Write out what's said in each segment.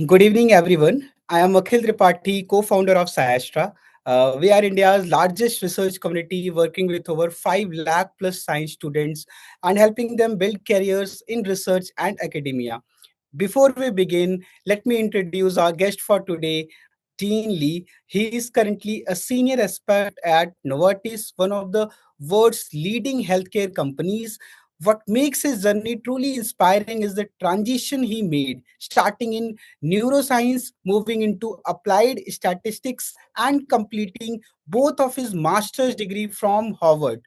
Good evening, everyone. I am Akhil Tripathi, co-founder of SciAstra. We are India's largest research community working with over 5 lakh plus science students and helping them build careers in research and academia. Before we begin, let me introduce our guest for today, Dean Lee. He is currently a senior expert at Novartis, one of the world's leading healthcare companies. What makes his journey truly inspiring is the transition he made, starting in neuroscience, moving into applied statistics, and completing both of his master's degree from Harvard.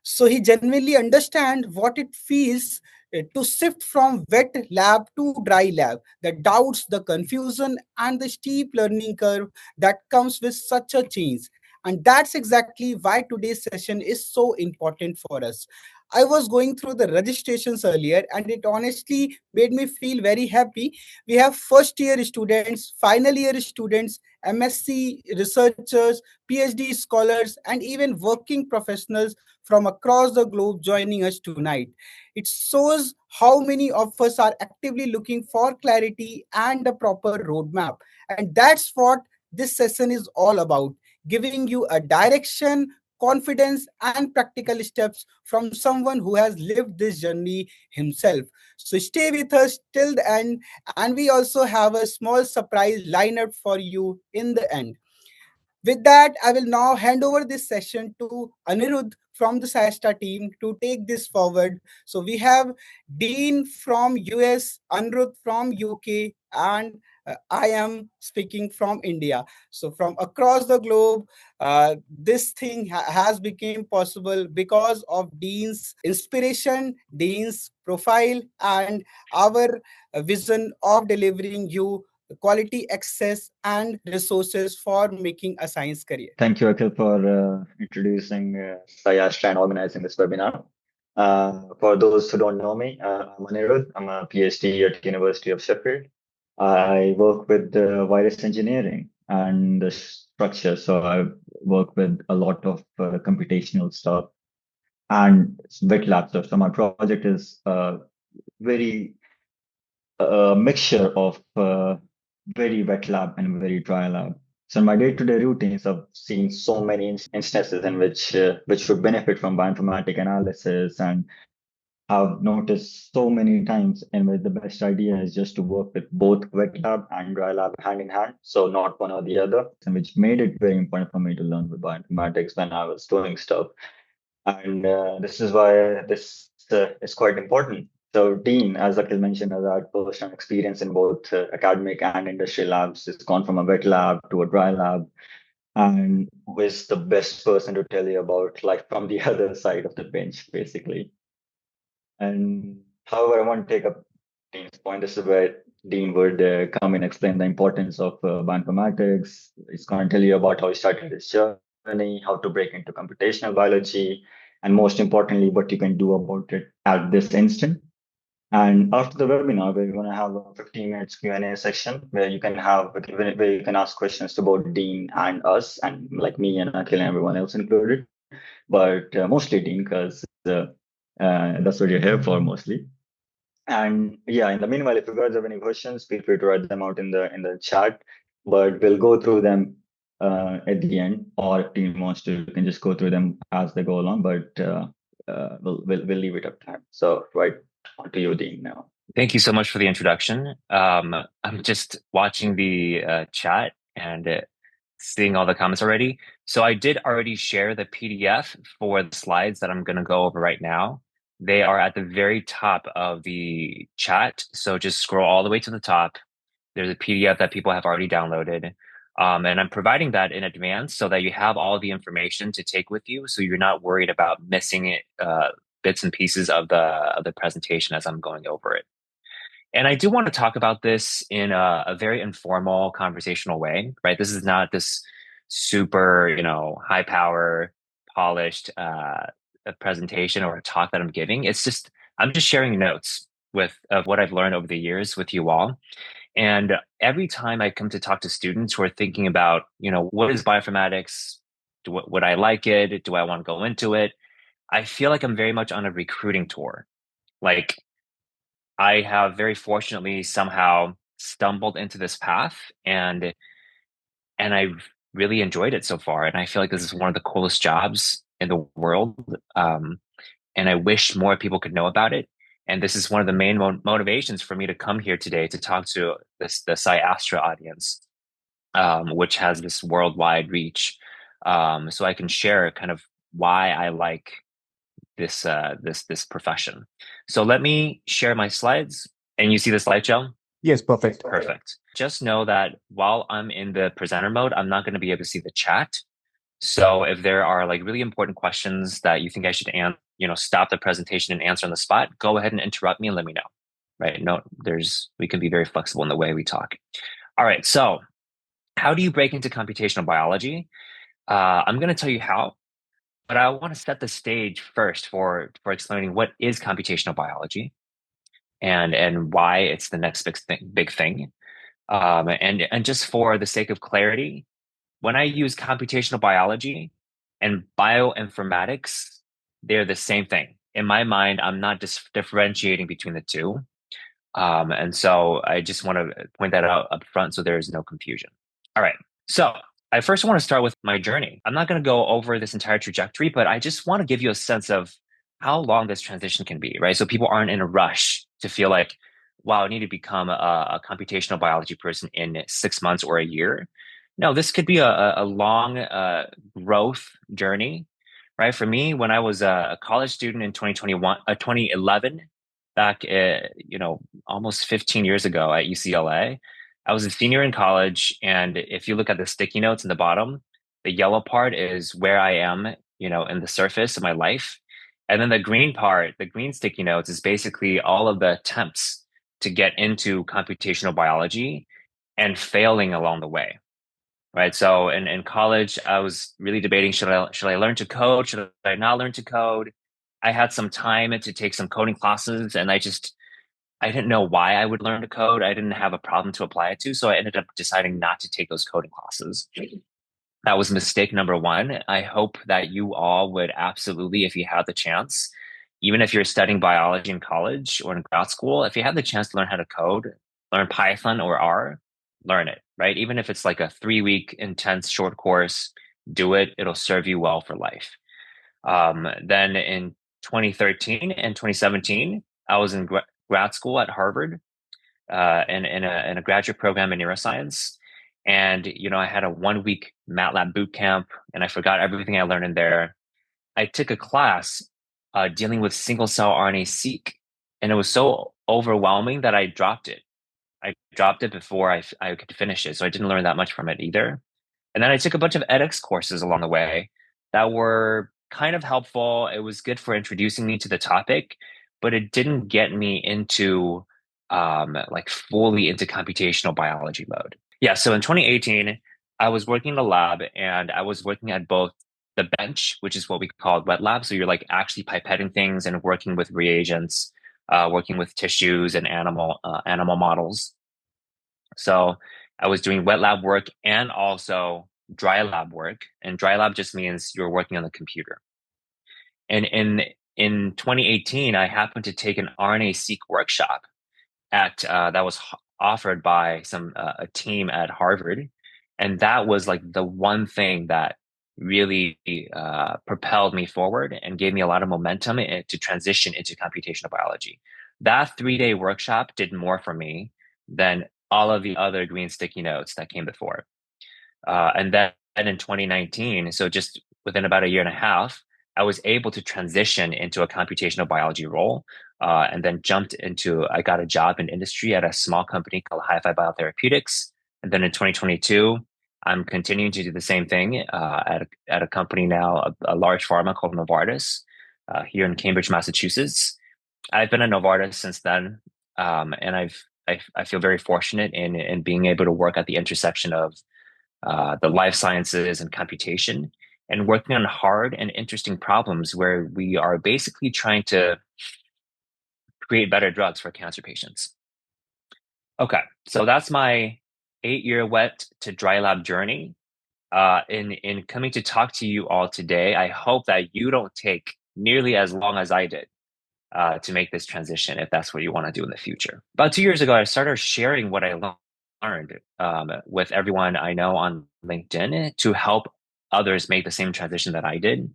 So he genuinely understands what it feels to shift from wet lab to dry lab, the doubts, the confusion, and the steep learning curve that comes with such a change. And that's exactly why today's session is so important for us. I was going through the registrations earlier, and it honestly made me feel very happy. We have first year students, final year students, MSc researchers, PhD scholars, and even working professionals from across the globe joining us tonight. It shows how many of us are actively looking for clarity and a proper roadmap. And that's what this session is all about, giving you a direction, confidence, and practical steps from someone who has lived this journey himself. So stay with us till the end, and we also have a small surprise lined up for you in the end. With that, I will now hand over this session to Anirudh from the SciAstra team to take this forward. So we have Dean from US, Anirudh from UK, and I am speaking from India. So from across the globe, this thing has become possible because of Dean's inspiration, Dean's profile, and our vision of delivering you quality access and resources for making a science career. Thank you, Akhil, for introducing SciAstra and organizing this webinar. For those who don't know me, I'm Anirudh. I'm a PhD at University of Sheffield. I work with virus engineering and the structure. So I work with a lot of computational stuff and wet lab stuff. So my project is very mixture of very wet lab and very dry lab. So in my day-to-day routines, I've seen so many instances in which would benefit from bioinformatic analysis, and I've noticed so many times in which the best idea is just to work with both wet lab and dry lab hand in hand, so not one or the other, and which made it very important for me to learn with bioinformatics when I was doing stuff. And this is why this is quite important. So, Dean, as Akhil mentioned, has had personal experience in both academic and industry labs. He's gone from a wet lab to a dry lab, and who is the best person to tell you about life from the other side of the bench, basically. And however, I want to take up Dean's point. This is where Dean would come and explain the importance of bioinformatics. He's going to tell you about how he started his journey, how to break into computational biology, and most importantly, what you can do about it at this instant. And after the webinar, we're going to have a 15 minutes Q&A section where you can ask questions to both Dean and us, and like me and Akhil and everyone else included, but mostly Dean, because that's what you're here for mostly. And yeah, in the meanwhile, if you guys have any questions, feel free to write them out in the chat. But we'll go through them at the end, or if team wants to, you can just go through them as they go along. But we'll leave it up to him. So right on to you, Dean, now. Thank you so much for the introduction. I'm just watching the chat and seeing all the comments already. So I did already share the PDF for the slides that I'm going to go over right now. They are at the very top of the chat. So just scroll all the way to the top. There's a PDF that people have already downloaded. And I'm providing that in advance so that you have all the information to take with you. So you're not worried about missing it, bits and pieces of the presentation as I'm going over it. And I do want to talk about this in a very informal, conversational way, right? This is not this super, high power, polished a presentation or a talk that I'm giving. I'm just sharing notes of what I've learned over the years with you all. And every time I come to talk to students who are thinking about, what is bioinformatics? Would I like it? Do I want to go into it? I feel like I'm very much on a recruiting tour. Like, I have very fortunately somehow stumbled into this path, and I've really enjoyed it so far. And I feel like this is one of the coolest jobs in the world. And I wish more people could know about it. And this is one of the main motivations for me to come here today to talk to the SciAstra audience, which has this worldwide reach. So I can share kind of why I like this profession. So let me share my slides. And you see the slideshow? Yes, perfect. Perfect. Just know that while I'm in the presenter mode, I'm not going to be able to see the chat. So if there are like really important questions that you think I should stop the presentation and answer on the spot, go ahead and interrupt me and let me know. Right? No, we can be very flexible in the way we talk. All right. So how do you break into computational biology? I'm going to tell you how, but I want to set the stage first for explaining what is computational biology and why it's the next big thing. And just for the sake of clarity, when I use computational biology and bioinformatics, they're the same thing. In my mind, I'm not just differentiating between the two. And so I just want to point that out up front so there is no confusion. All right. So I first want to start with my journey. I'm not going to go over this entire trajectory, but I just want to give you a sense of how long this transition can be, right? So people aren't in a rush to feel like, wow, I need to become a computational biology person in 6 months or a year. No, this could be a long growth journey, right? For me, when I was a college student in 2011, back, almost 15 years ago at UCLA, I was a senior in college. And if you look at the sticky notes in the bottom, the yellow part is where I am, in the surface of my life. And then the green part, the green sticky notes, is basically all of the attempts to get into computational biology and failing along the way. Right. So in college, I was really debating, should I learn to code? Should I not learn to code? I had some time to take some coding classes, and I didn't know why I would learn to code. I didn't have a problem to apply it to. So I ended up deciding not to take those coding classes. That was mistake number one. I hope that you all would absolutely, if you have the chance, even if you're studying biology in college or in grad school, if you have the chance to learn how to code, learn Python or R, learn it, right? Even if it's like a 3-week intense short course, do it. It'll serve you well for life. Then in 2013 and 2017, I was in grad school at Harvard in a graduate program in neuroscience. And, I had a 1-week MATLAB boot camp, and I forgot everything I learned in there. I took a class dealing with single-cell RNA-seq, and it was so overwhelming that I dropped it. I dropped it before I could finish it, so I didn't learn that much from it either. And then I took a bunch of edX courses along the way that were kind of helpful. It was good for introducing me to the topic, but it didn't get me into like fully into computational biology mode. Yeah, so in 2018, I was working in a lab, and I was working at both the bench, which is what we call wet lab. So you're like actually pipetting things and working with reagents, working with tissues and animal models. So I was doing wet lab work and also dry lab work. And dry lab just means you're working on the computer. And in 2018, I happened to take an RNA-seq workshop that was offered by a team at Harvard, and that was like the one thing that really propelled me forward and gave me a lot of momentum to transition into computational biology. That 3-day workshop did more for me than all of the other green sticky notes that came before. And then in 2019, so just within about a year and a half, I was able to transition into a computational biology role, and then I got a job in industry at a small company called Hi-Fi Biotherapeutics. And then in 2022, I'm continuing to do the same thing at a company now, a large pharma called Novartis, here in Cambridge, Massachusetts. I've been at Novartis since then, and I feel very fortunate in being able to work at the intersection of the life sciences and computation, and working on hard and interesting problems where we are basically trying to create better drugs for cancer patients. Okay, so that's my 8-year wet to dry lab journey. In coming to talk to you all today, I hope that you don't take nearly as long as I did. to make this transition if that's what you want to do in the future. About 2 years ago, I started sharing what I learned with everyone I know on LinkedIn to help others make the same transition that I did.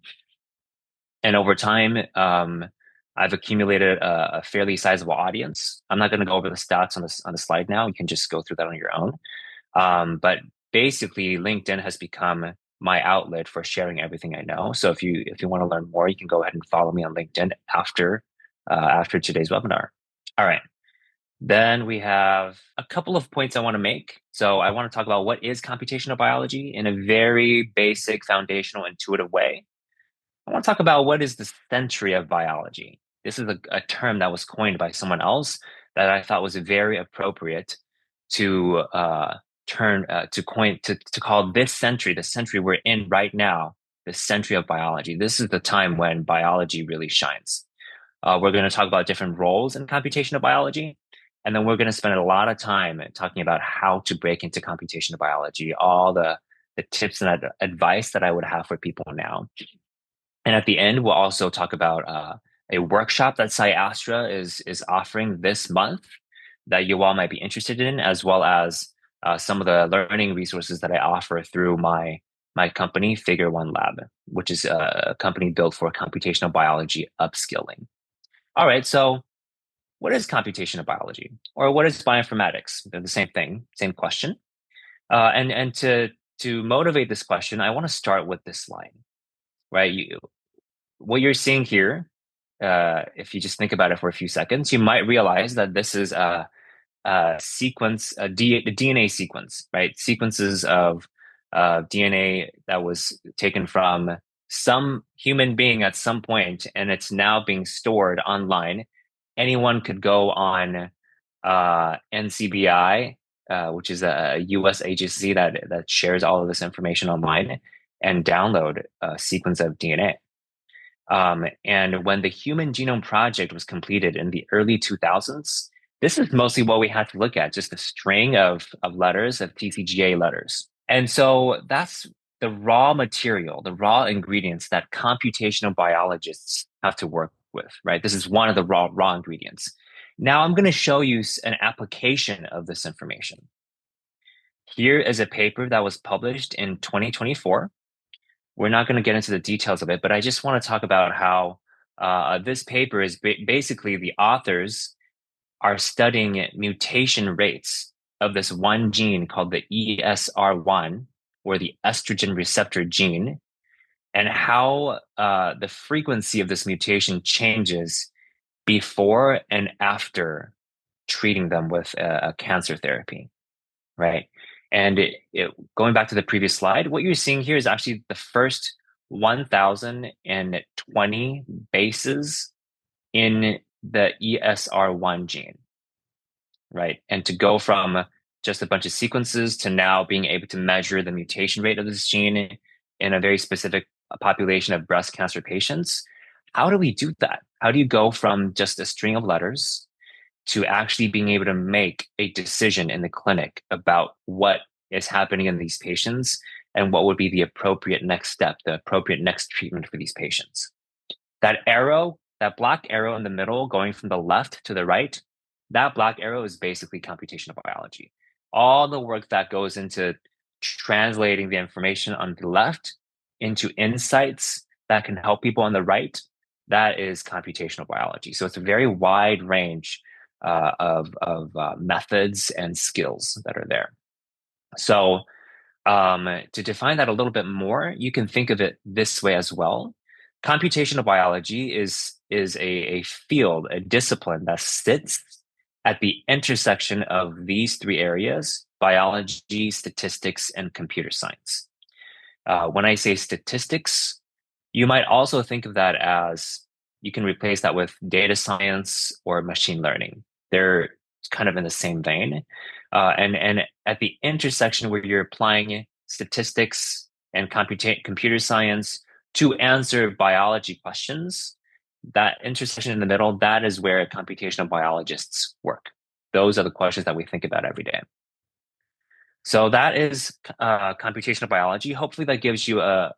And over time, I've accumulated a fairly sizable audience. I'm not going to go over the stats on the slide now. You can just go through that on your own. But basically, LinkedIn has become my outlet for sharing everything I know. So if you want to learn more, you can go ahead and follow me on LinkedIn after today's webinar. All right. Then we have a couple of points I want to make. So I want to talk about what is computational biology in a very basic, foundational, intuitive way. I want to talk about what is the century of biology. This is a term that was coined by someone else that I thought was very appropriate to call this century, the century we're in right now, the century of biology. This is the time when biology really shines. We're going to talk about different roles in computational biology, and then we're going to spend a lot of time talking about how to break into computational biology, all the tips and advice that I would have for people now. And at the end, we'll also talk about a workshop that SciAstra is offering this month that you all might be interested in, as well as some of the learning resources that I offer through my company, Figure One Lab, which is a company built for computational biology upskilling. All right, so what is computational biology, or what is bioinformatics? They're the same thing, same question. And to motivate this question, I want to start with this slide, right? What you're seeing here, if you just think about it for a few seconds, you might realize that this is a sequence, the DNA sequence, right? Sequences of DNA that was taken from some human being at some point, and it's now being stored online. Anyone could go on NCBI, which is a US agency that shares all of this information online, and download a sequence of DNA. And when the Human Genome Project was completed in the early 2000s, this is mostly what we had to look at, just a string of letters, of TCGA letters. And so that's the raw material, the raw ingredients that computational biologists have to work with, right? This is one of the raw ingredients. Now I'm going to show you an application of this information. Here is a paper that was published in 2024. We're not going to get into the details of it, but I just want to talk about how this paper is basically the authors are studying mutation rates of this one gene called the ESR1, or the estrogen receptor gene, and how the frequency of this mutation changes before and after treating them with a cancer therapy, right? And going back to the previous slide, what you're seeing here is actually the first 1,020 bases in the ESR1 gene, right? And to go from just a bunch of sequences to now being able to measure the mutation rate of this gene in a very specific population of breast cancer patients. How do we do that? How do you go from just a string of letters to actually being able to make a decision in the clinic about what is happening in these patients and what would be the appropriate next step, the appropriate next treatment for these patients? That arrow, that black arrow in the middle going from the left to the right, that black arrow is basically computational biology. All the work that goes into translating the information on the left into insights that can help people on the right, that is computational biology. So it's a very wide range of methods and skills that are there. So to define that a little bit more, you can think of it this way as well. Computational biology is a field, a discipline that sits at the intersection of these three areas: biology, statistics, and computer science. When I say statistics, you might also think of that as, you can replace that with data science or machine learning. They're kind of in the same vein. And at the intersection where you're applying statistics and computer science to answer biology questions, that intersection in the middle, that is where computational biologists work. Those are the questions that we think about every day. So that is computational biology. Hopefully that gives you a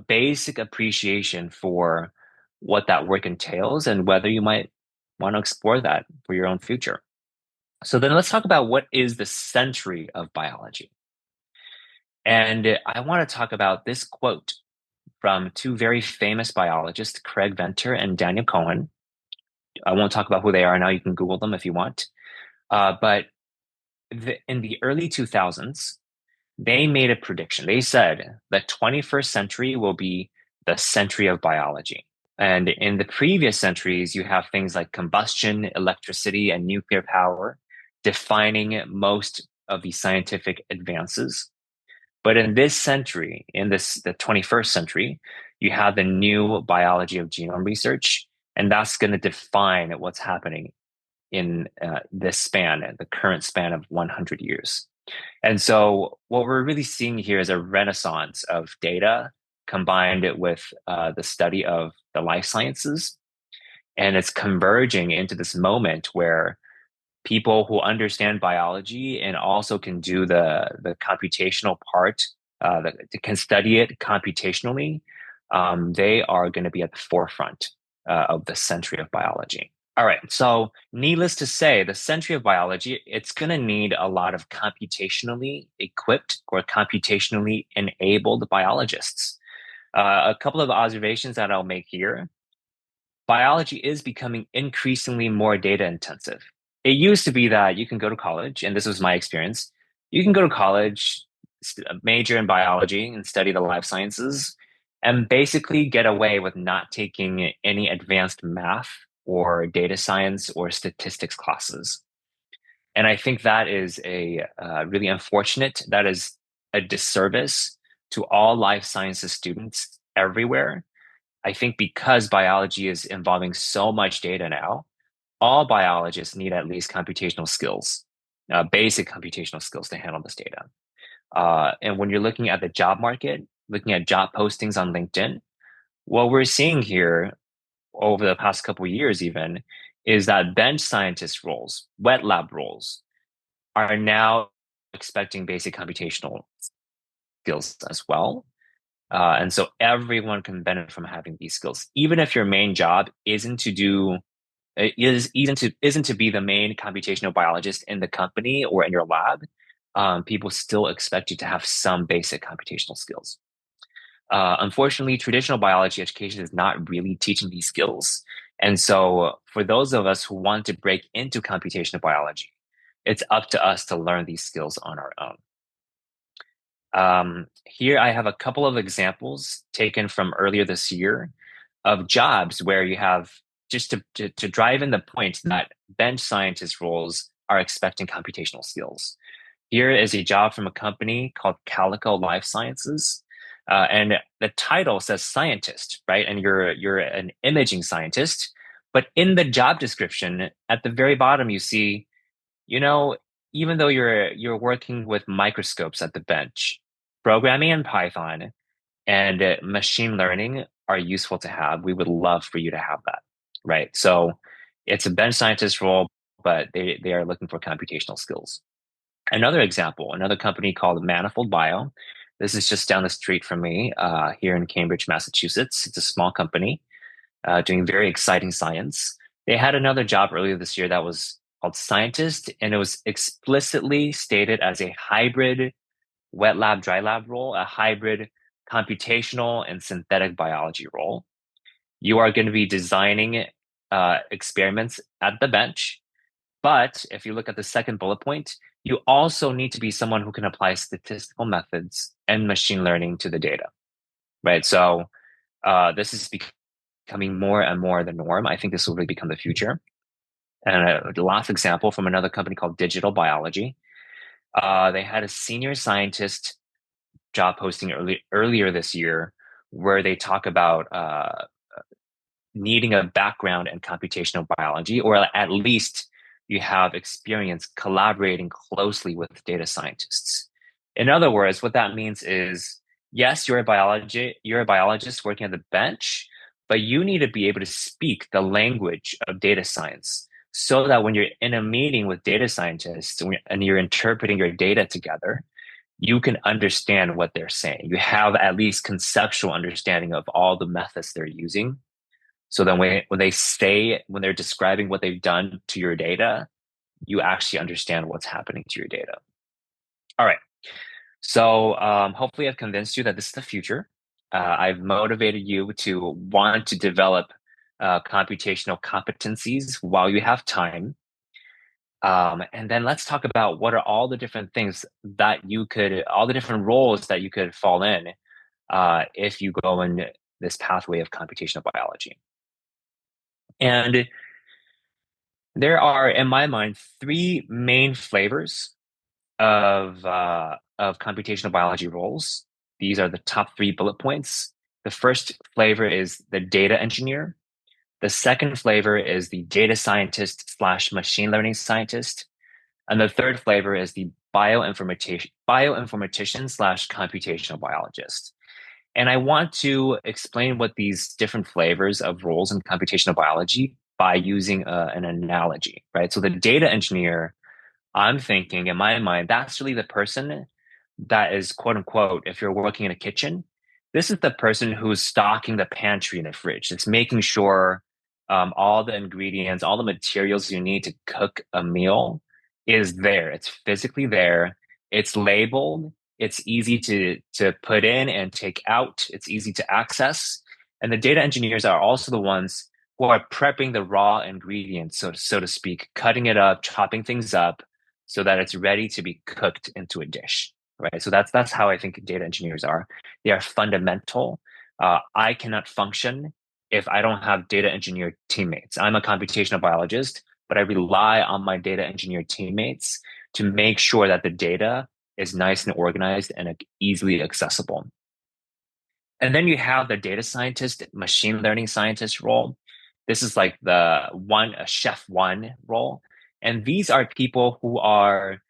basic appreciation for what that work entails and whether you might want to explore that for your own future. So then let's talk about what is the century of biology. And I want to talk about this quote from two very famous biologists, Craig Venter and Daniel Cohen. I won't talk about who they are now. You can Google them if you want. But in the early 2000s, they made a prediction. They said the 21st century will be the century of biology. And in the previous centuries, you have things like combustion, electricity, and nuclear power defining most of the scientific advances. But in this century, the 21st century, you have the new biology of genome research, and that's going to define what's happening in this span, the current span of 100 years. And so what we're really seeing here is a renaissance of data combined with the study of the life sciences. And it's converging into this moment where people who understand biology and also can do the computational part, that can study it computationally, they are going to be at the forefront of the century of biology. All right, so needless to say, the century of biology, it's going to need a lot of computationally equipped or computationally enabled biologists. A couple of observations that I'll make here. Biology is becoming increasingly more data intensive. It used to be that you can go to college, and this was my experience. You can go to college, major in biology, and study the life sciences, and basically get away with not taking any advanced math or data science or statistics classes. And I think that is a really unfortunate. That is a disservice to all life sciences students everywhere. I think because biology is involving so much data now, all biologists need at least computational skills, basic computational skills to handle this data. And when you're looking at the job market, looking at job postings on LinkedIn, what we're seeing here over the past couple of years even is that bench scientist roles, wet lab roles, are now expecting basic computational skills as well. And so everyone can benefit from having these skills, even if your main job isn't to be the main computational biologist in the company or in your lab. People still expect you to have some basic computational skills. Unfortunately, traditional biology education is not really teaching these skills. And so for those of us who want to break into computational biology, it's up to us to learn these skills on our own. Here I have a couple of examples taken from earlier this year of jobs where you have, just to drive in the point that bench scientist roles are expecting computational skills. Here is a job from a company called Calico Life Sciences. And the title says scientist, right? And you're an imaging scientist. But in the job description, at the very bottom, you see, even though you're working with microscopes at the bench, programming in Python and machine learning are useful to have. We would love for you to have that, right? So it's a bench scientist role, but they are looking for computational skills. Another example, another company called Manifold Bio. This is just down the street from me here in Cambridge, Massachusetts. It's a small company doing very exciting science. They had another job earlier this year that was called scientist, and it was explicitly stated as a hybrid wet lab, dry lab role, a hybrid computational and synthetic biology role. You are going to be designing experiments at the bench. But if you look at the second bullet point, you also need to be someone who can apply statistical methods and machine learning to the data, right? So this is becoming more and more the norm. I think this will really become the future. And the last example from another company called Digital Biology. They had a senior scientist job posting earlier this year where they talk about needing a background in computational biology, or at least you have experience collaborating closely with data scientists. In other words, what that means is, yes, you're a biologist working at the bench, but you need to be able to speak the language of data science so that when you're in a meeting with data scientists and you're interpreting your data together, you can understand what they're saying. You have at least conceptual understanding of all the methods they're using. So then when they're describing what they've done to your data, you actually understand what's happening to your data. All right. So hopefully I've convinced you that this is the future. I've motivated you to want to develop computational competencies while you have time. And then let's talk about what are all the different things that all the different roles that you could fall in if you go in this pathway of computational biology. And there are, in my mind, three main flavors of computational biology roles. These are the top three bullet points. The first flavor is the data engineer. The second flavor is the data scientist / machine learning scientist. And the third flavor is the bioinformatician / computational biologist. And I want to explain what these different flavors of roles in computational biology by using an analogy, right? So the data engineer, I'm thinking in my mind, that's really the person that is quote unquote, if you're working in a kitchen, this is the person who's stocking the pantry and the fridge. It's making sure all the ingredients, all the materials you need to cook a meal is there. It's physically there. It's labeled. It's easy to put in and take out. It's easy to access. And the data engineers are also the ones who are prepping the raw ingredients, so to speak, cutting it up, chopping things up so that it's ready to be cooked into a dish. Right. So that's how I think data engineers are. They are fundamental. I cannot function if I don't have data engineer teammates. I'm a computational biologist, but I rely on my data engineer teammates to make sure that the data is nice and organized and easily accessible. And then you have the data scientist, machine learning scientist role. This is like a chef one role. And these are people who are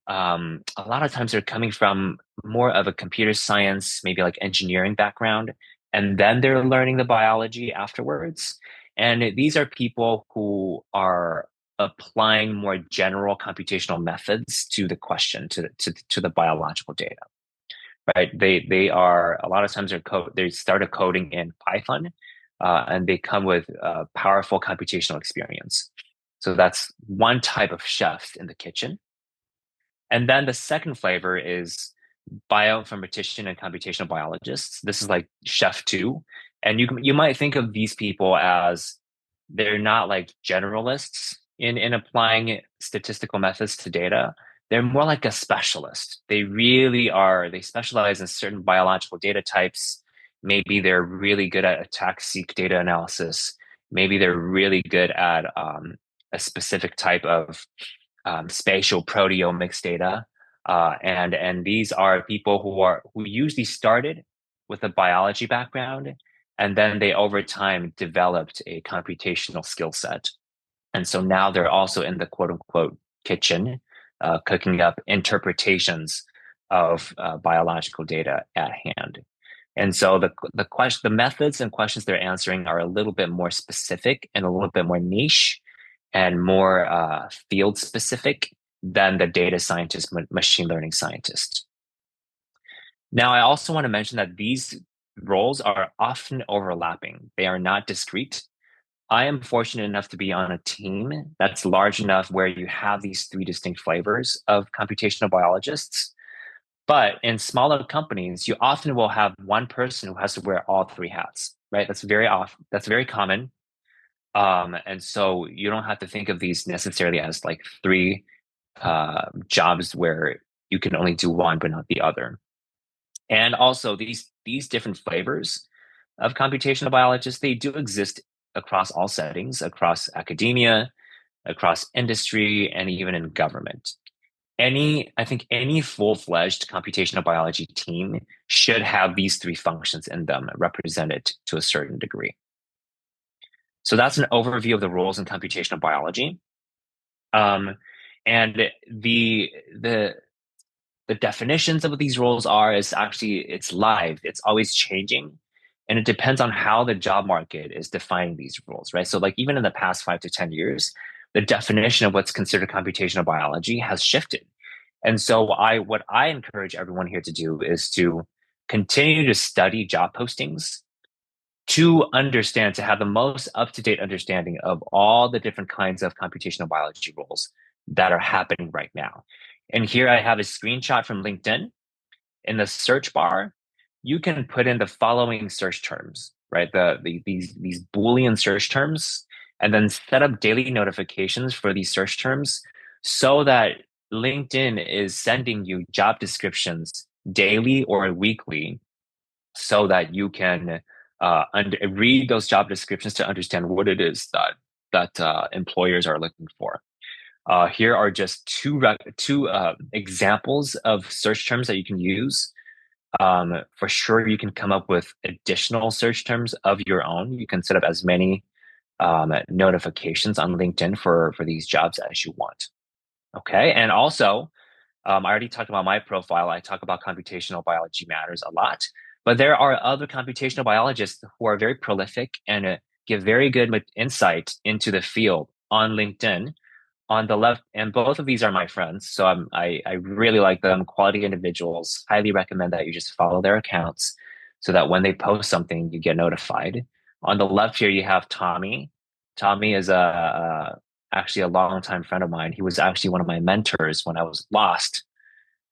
a lot of times they're coming from more of a computer science, maybe like engineering background, and then they're learning the biology afterwards. And these are people who are applying more general computational methods to the question, to the biological data, right? They are a lot of times they started coding in Python, and they come with powerful computational experience. So that's one type of chef in the kitchen. And then the second flavor is bioinformatician and computational biologists. This is like chef two. And you might think of these people as they're not like generalists in applying statistical methods to data. They're more like a specialist. They really are, they specialize in certain biological data types. Maybe they're really good at attack-seek data analysis. Maybe they're really good at a specific type of spatial proteomics data. And these are people who usually started with a biology background, and then they over time developed a computational skill set. And so now they're also in the quote unquote kitchen, cooking up interpretations of biological data at hand. And so the methods and questions they're answering are a little bit more specific and a little bit more niche and more field specific than the data scientist, machine learning scientist. Now, I also want to mention that these roles are often overlapping. They are not discrete. I am fortunate enough to be on a team that's large enough where you have these three distinct flavors of computational biologists. But in smaller companies, you often will have one person who has to wear all three hats, right? That's very common. And so you don't have to think of these necessarily as like three jobs where you can only do one but not the other. And also these different flavors of computational biologists, they do exist across all settings, across academia, across industry, and even in government. I think any full-fledged computational biology team should have these three functions in them represented to a certain degree. So that's an overview of the roles in computational biology. And the definitions of what these roles are is actually, it's live, it's always changing. And it depends on how the job market is defining these roles, right? So like even in the past 5 to 10 years, the definition of what's considered computational biology has shifted. And so what I encourage everyone here to do is to continue to study job postings, to understand, to have the most up-to-date understanding of all the different kinds of computational biology roles that are happening right now. And here I have a screenshot from LinkedIn. In the search bar, you can put in the following search terms, right? These Boolean search terms, and then set up daily notifications for these search terms so that LinkedIn is sending you job descriptions daily or weekly so that you can read those job descriptions to understand what it is that employers are looking for. Here are just two examples of search terms that you can use. For sure, you can come up with additional search terms of your own. You can set up as many notifications on LinkedIn for these jobs as you want. Okay, and also, I already talked about my profile. I talk about computational biology matters a lot, but there are other computational biologists who are very prolific and give very good insight into the field on LinkedIn. On the left, and both of these are my friends, so I really like them. Quality individuals. Highly recommend that you just follow their accounts so that when they post something, you get notified. On the left here, you have Tommy. Tommy is actually a longtime friend of mine. He was actually one of my mentors when I was lost.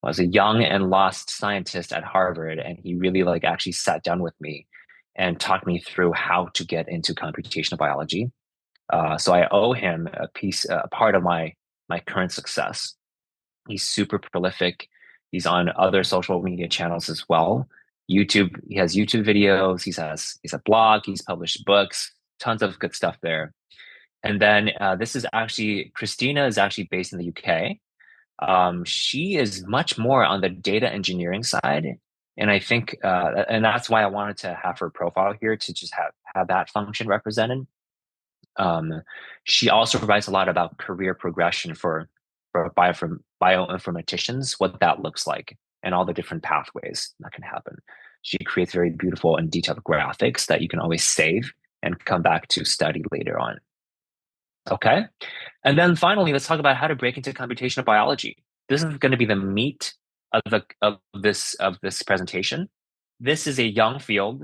I was a young and lost scientist at Harvard, and he really actually sat down with me and talked me through how to get into computational biology. So I owe him a part of my current success. He's super prolific. He's on other social media channels as well. YouTube, he has YouTube videos. He's a blog. He's published books. Tons of good stuff there. And then Christina is actually based in the UK. She is much more on the data engineering side. And I think, and that's why I wanted to have her profile here to just have that function represented. She also writes a lot about career progression for bioinformaticians, what that looks like, and all the different pathways that can happen. She creates very beautiful and detailed graphics that you can always save and come back to study later on. Okay. And then finally, let's talk about how to break into computational biology. This is going to be the meat of this presentation. This is a young field.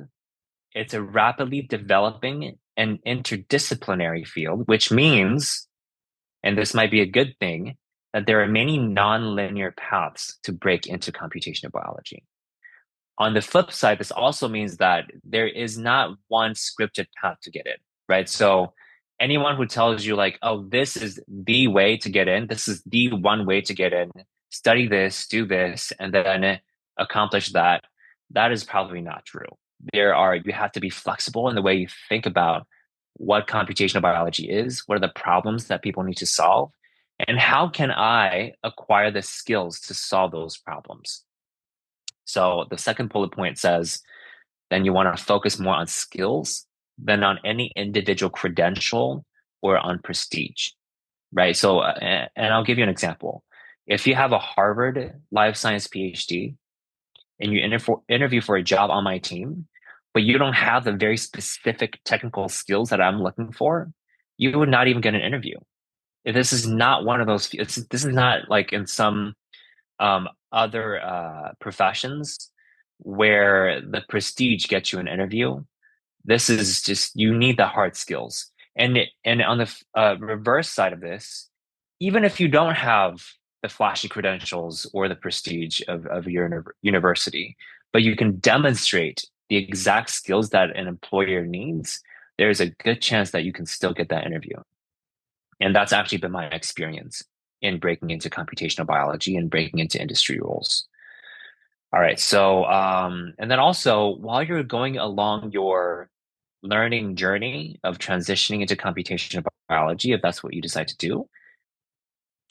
It's a rapidly developing and interdisciplinary field, which means, and this might be a good thing, that there are many nonlinear paths to break into computational biology. On the flip side, this also means that there is not one scripted path to get in, right? So anyone who tells you oh, this is the way to get in, this is the one way to get in, study this, do this, and then accomplish that, that is probably not true. You have to be flexible in the way you think about what computational biology is, what are the problems that people need to solve, and how can I acquire the skills to solve those problems. So the second bullet point says, then you want to focus more on skills than on any individual credential or on prestige, right? So, and I'll give you an example. If you have a Harvard life science PhD and you interview for a job on my team, but you don't have the very specific technical skills that I'm looking for, you would not even get an interview. If this is not one of those, this is not like in some other professions where the prestige gets you an interview. This is just, you need the hard skills. And on the reverse side of this, even if you don't have the flashy credentials or the prestige of your university, but you can demonstrate the exact skills that an employer needs, there's a good chance that you can still get that interview. And that's actually been my experience in breaking into computational biology and breaking into industry roles. All right. So, and then also while you're going along your learning journey of transitioning into computational biology, if that's what you decide to do,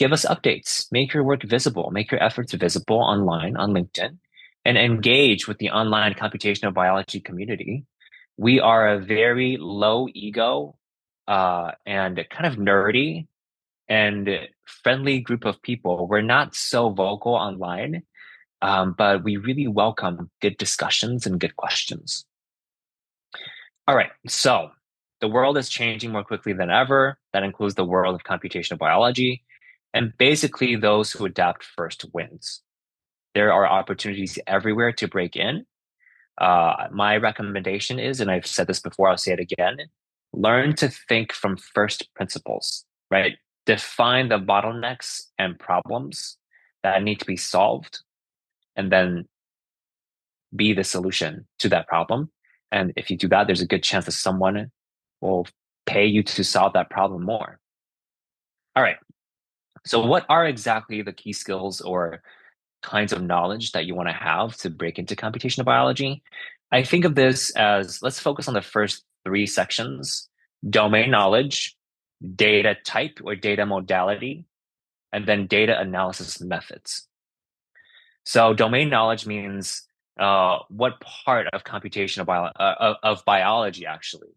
give us updates, make your work visible, make your efforts visible online on LinkedIn, and engage with the online computational biology community. We are a very low ego and kind of nerdy and friendly group of people. We're not so vocal online, but we really welcome good discussions and good questions. All right, so the world is changing more quickly than ever. That includes the world of computational biology. And basically, those who adapt first wins. There are opportunities everywhere to break in. My recommendation is, and I've said this before, I'll say it again, learn to think from first principles, right? Define the bottlenecks and problems that need to be solved, and then be the solution to that problem. And if you do that, there's a good chance that someone will pay you to solve that problem more. All right. So what are exactly the key skills or kinds of knowledge that you want to have to break into computational biology? I think of this as, let's focus on the first three sections: domain knowledge, data type or data modality, and then data analysis methods. So domain knowledge means what part of computational of biology actually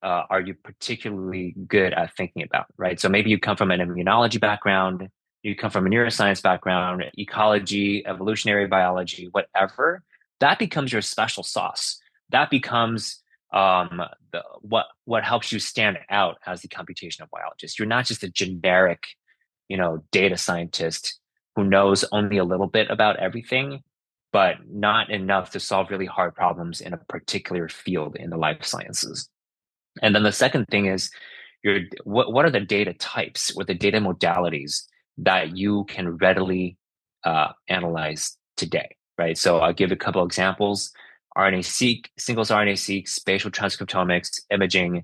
are you particularly good at thinking about, right? So maybe you come from an immunology background, you come from a neuroscience background, ecology, evolutionary biology, whatever. That becomes your special sauce. That becomes what helps you stand out as the computational biologist. You're not just a generic, data scientist who knows only a little bit about everything, but not enough to solve really hard problems in a particular field in the life sciences. And then the second thing is what are the data types or the data modalities that you can readily analyze today, right? So I'll give a couple examples: RNA-seq, single-cell RNA-seq, spatial transcriptomics, imaging.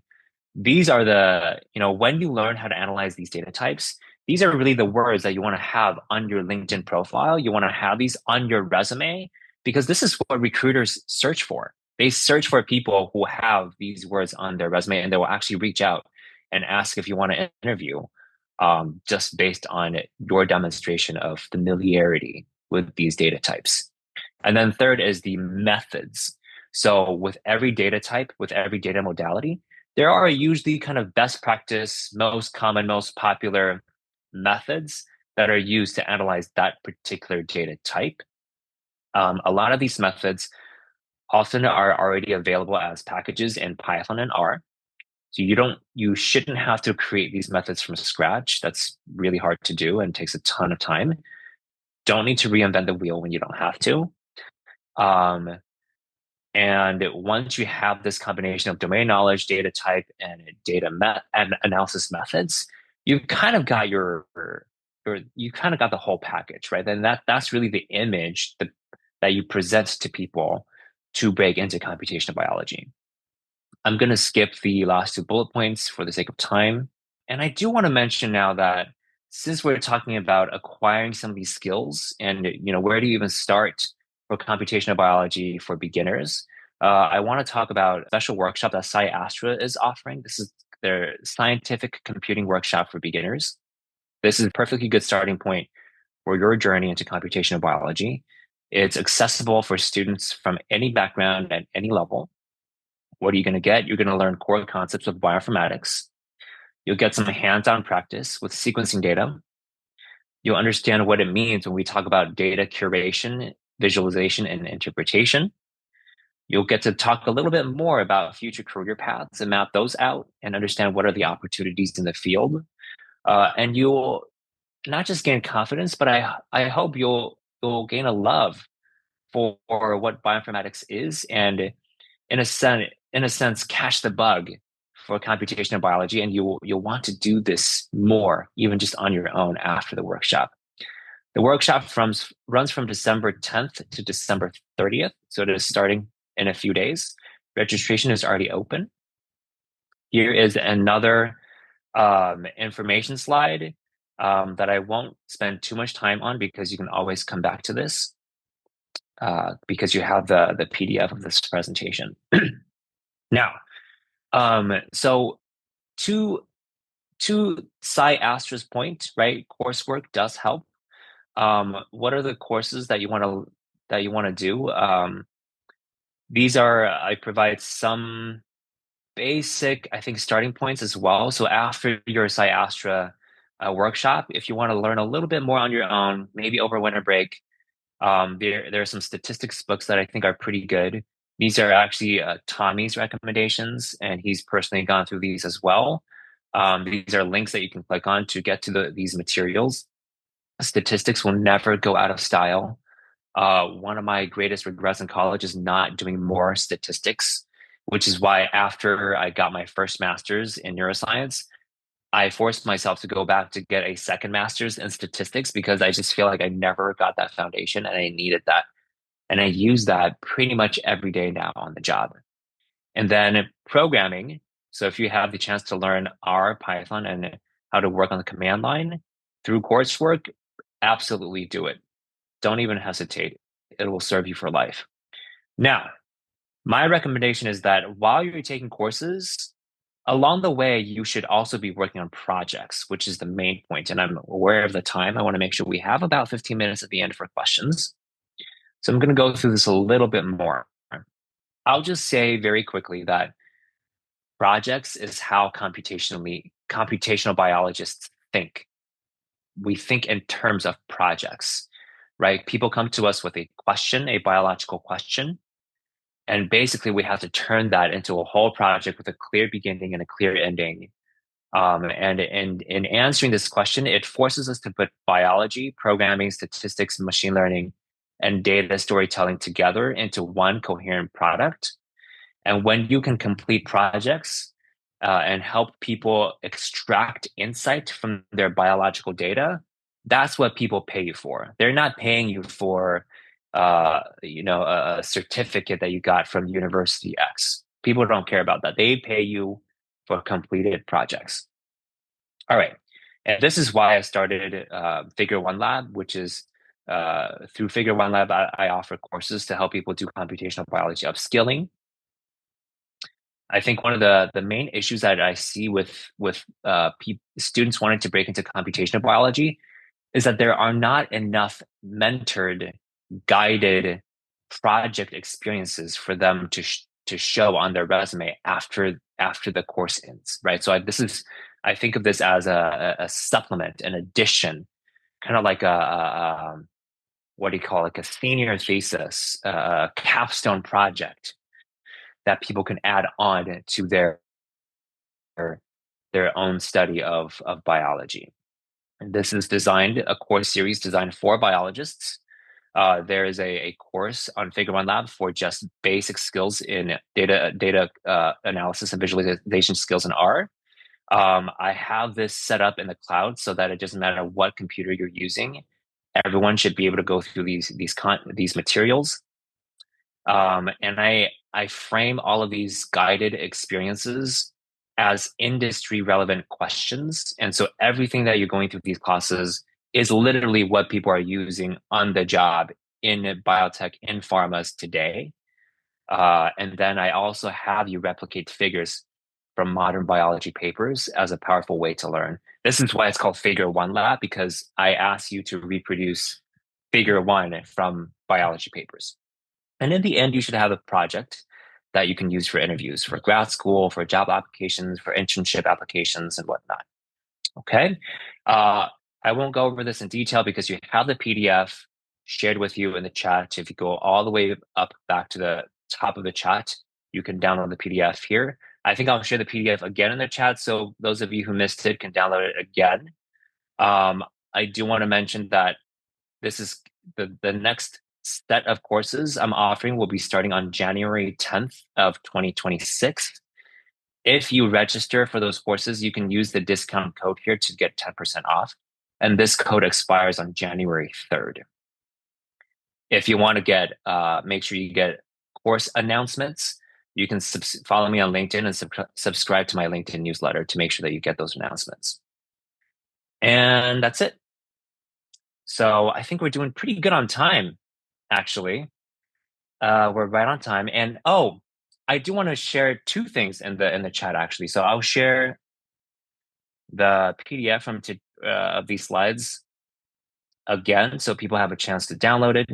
These are when you learn how to analyze these data types, these are really the words that you want to have on your LinkedIn profile. You want to have these on your resume, because this is what recruiters search for. They search for people who have these words on their resume, and they will actually reach out and ask if you want to interview, just based on your demonstration of familiarity with these data types. And then third is the methods. So with every data type, with every data modality, there are usually kind of best practice, most common, most popular methods that are used to analyze that particular data type. A lot of these methods often are already available as packages in Python and R. So you shouldn't have to create these methods from scratch. That's really hard to do and takes a ton of time. Don't need to reinvent the wheel when you don't have to. And once you have this combination of domain knowledge, data type, and and analysis methods, you've kind of got you kind of got the whole package, right? Then that's really the image that you present to people to break into computational biology. I'm going to skip the last two bullet points for the sake of time. And I do want to mention now that since we're talking about acquiring some of these skills and, where do you even start for computational biology for beginners, I want to talk about a special workshop that SciAstra is offering. This is their scientific computing workshop for beginners. This is a perfectly good starting point for your journey into computational biology. It's accessible for students from any background at any level. What are you going to get? You're going to learn core concepts of bioinformatics. You'll get some hands-on practice with sequencing data. You'll understand what it means when we talk about data curation, visualization, and interpretation. You'll get to talk a little bit more about future career paths and map those out and understand what are the opportunities in the field. And you'll not just gain confidence, but I hope you'll gain a love for what bioinformatics is, and in a sense, catch the bug for computational biology, and you'll want to do this more, even just on your own after the workshop. The workshop runs from December 10th to December 30th, so it is starting in a few days. Registration is already open. Here is another information slide that I won't spend too much time on, because you can always come back to this because you have the PDF of this presentation. Now, so to SciAstra's point, right? Coursework does help. What are the courses that you want to do? I provide some basic, I think, starting points as well. So after your SciAstra workshop, if you want to learn a little bit more on your own, maybe over winter break, there are some statistics books that I think are pretty good. These are actually Tommy's recommendations, and he's personally gone through these as well. These are links that you can click on to get to these materials. Statistics will never go out of style. One of my greatest regrets in college is not doing more statistics, which is why after I got my first master's in neuroscience, I forced myself to go back to get a second master's in statistics because I just feel like I never got that foundation and I needed that. And I use that pretty much every day now on the job. And then programming. So if you have the chance to learn R, Python, and how to work on the command line through coursework, absolutely do it. Don't even hesitate. It will serve you for life. Now, my recommendation is that while you're taking courses, along the way, you should also be working on projects, which is the main point. And I'm aware of the time. I want to make sure we have about 15 minutes at the end for questions. So I'm going to go through this a little bit more. I'll just say very quickly that projects is how computational biologists think. We think in terms of projects, right? People come to us with a question, a biological question, and basically we have to turn that into a whole project with a clear beginning and a clear ending. And in answering this question, it forces us to put biology, programming, statistics, machine learning, and data storytelling together into one coherent product. And when you can complete projects and help people extract insight from their biological data, that's what people pay you for. They're not paying you for, a certificate that you got from University X. People don't care about that. They pay you for completed projects. All right. And this is why I started Figure One Lab, which is through Figure One Lab, I offer courses to help people do computational biology upskilling. I think one of the main issues that I see with students wanting to break into computational biology is that there are not enough mentored, guided project experiences for them to show on their resume after the course ends, right? So I think of this as a supplement, an addition, kind of like a what do you call it, like a senior thesis, a capstone project that people can add on to their own study of biology. And this is a course series designed for biologists. There is a course on Figure One Lab for just basic skills in data analysis and visualization skills in R. I have this set up in the cloud so that it doesn't matter what computer you're using. Everyone should be able to go through these materials. And I frame all of these guided experiences as industry relevant questions. And so everything that you're going through these classes is literally what people are using on the job in biotech, in pharmas today. And then I also have you replicate figures from modern biology papers as a powerful way to learn. This is why it's called Figure One Lab, because I ask you to reproduce Figure One from biology papers. And in the end, you should have a project that you can use for interviews, for grad school, for job applications, for internship applications, and whatnot. Okay. I won't go over this in detail because you have the PDF shared with you in the chat. If you go all the way up back to the top of the chat, you can download the PDF here. I think I'll share the PDF again in the chat, so those of you who missed it can download it again. I do want to mention that this is the next set of courses I'm offering will be starting on January 10th of 2026. If you register for those courses, you can use the discount code here to get 10% off. And this code expires on January 3rd. If you want to make sure you get course announcements, you can follow me on LinkedIn and subscribe to my LinkedIn newsletter to make sure that you get those announcements. And that's it. So I think we're doing pretty good on time, actually. We're right on time. And I do want to share two things in the chat, actually. So I'll share the PDF of these slides again, so people have a chance to download it.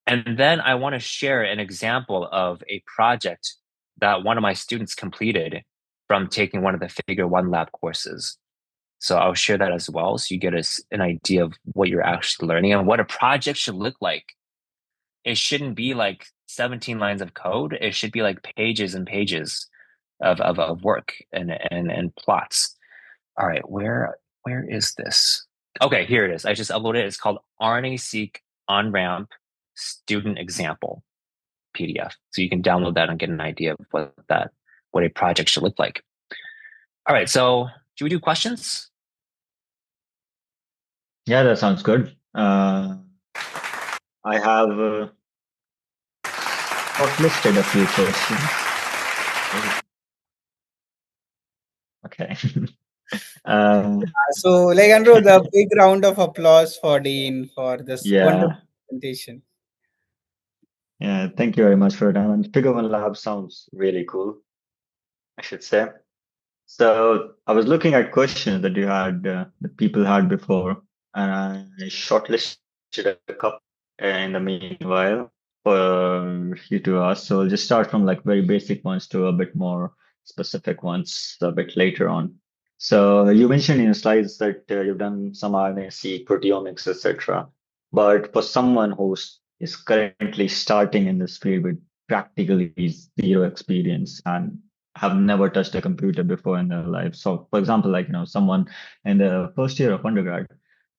And then I want to share an example of a project that one of my students completed from taking one of the Figure One Lab courses. So I'll share that as well, so you get an idea of what you're actually learning and what a project should look like. It shouldn't be like 17 lines of code. It should be like pages and pages of work and plots. All right, where is this? Okay, here it is. I just uploaded it. It's called RNA-seq on-ramp student example PDF. So you can download that and get an idea of what a project should look like. All right, so should we do questions? Yeah, that sounds good. I have shortlisted a few questions. Okay. So, like Andrew, the big round of applause for Dean for this wonderful yeah, presentation. yeah. Thank you very much for your time. And Figure One Lab sounds really cool, I should say. So I was looking at questions that you had, that people had before, and I shortlisted a couple in the meanwhile for you to ask. So I'll just start from like very basic ones to a bit more specific ones a bit later on. So you mentioned in your slides that you've done some RNA-seq, proteomics, etc. But for someone is currently starting in this field with practically zero experience and have never touched a computer before in their life. So, for example, like someone in the first year of undergrad,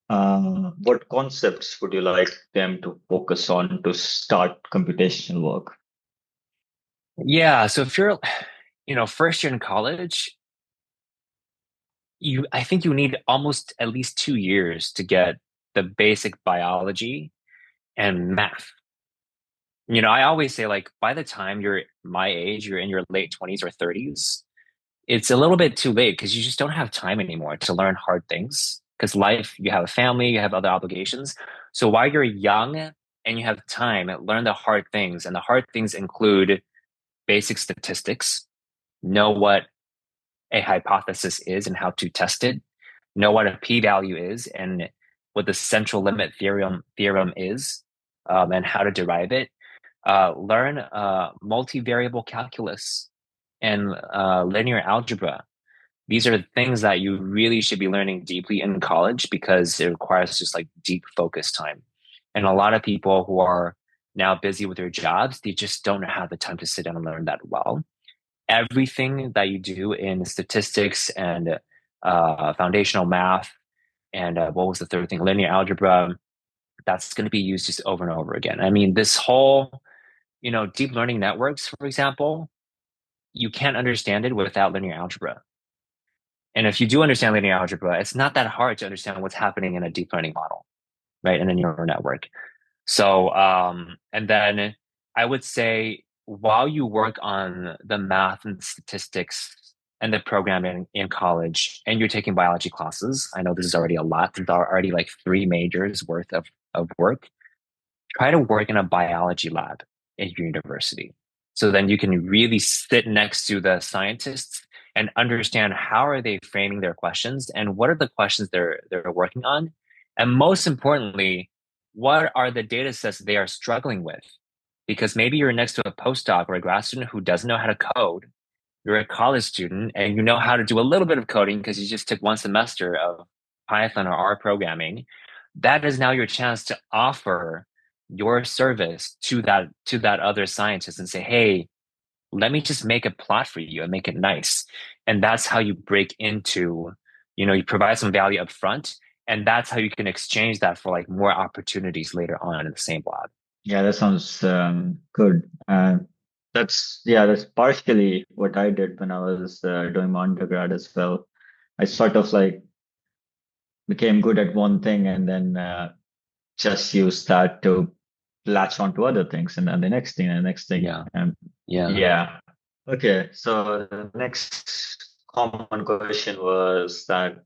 what concepts would you like them to focus on to start computational work? Yeah, so if you're, first year in college, I think you need almost at least 2 years to get the basic biology and math. I always say, like, by the time you're my age, you're in your late 20s or 30s, it's a little bit too late because you just don't have time anymore to learn hard things. Because life, you have a family, you have other obligations. So while you're young and you have time, learn the hard things. And the hard things include basic statistics, know what a hypothesis is and how to test it, know what a p-value is and what the central limit theorem is, and how to derive it. Learn multivariable calculus and linear algebra. These are things that you really should be learning deeply in college because it requires just like deep focus time. And a lot of people who are now busy with their jobs, they just don't have the time to sit down and learn that well. Everything that you do in statistics and foundational math and what was the third thing? Linear algebra. That's going to be used just over and over again. I mean, this whole, deep learning networks, for example, you can't understand it without linear algebra. And if you do understand linear algebra, it's not that hard to understand what's happening in a deep learning model, right? In a neural network. So, and then I would say while you work on the math and statistics and the programming in college and you're taking biology classes, I know this is already a lot. There's already like 3 majors worth of work. Try to work in a biology lab at your university. So then you can really sit next to the scientists and understand how are they framing their questions and what are the questions they're working on. And most importantly, what are the data sets they are struggling with? Because maybe you're next to a postdoc or a grad student who doesn't know how to code. You're a college student and you know how to do a little bit of coding because you just took 1 semester of Python or R programming. That is now your chance to offer your service to that other scientist and say, hey, let me just make a plot for you and make it nice. And that's how you break into, you provide some value up front, and that's how you can exchange that for like more opportunities later on in the same lab. Yeah, that sounds good. That's partially what I did when I was doing my undergrad as well. I sort of like became good at one thing and then just use that to latch on to other things and then the next thing and the next thing. Yeah. And Yeah. yeah. Okay. So the next common question was that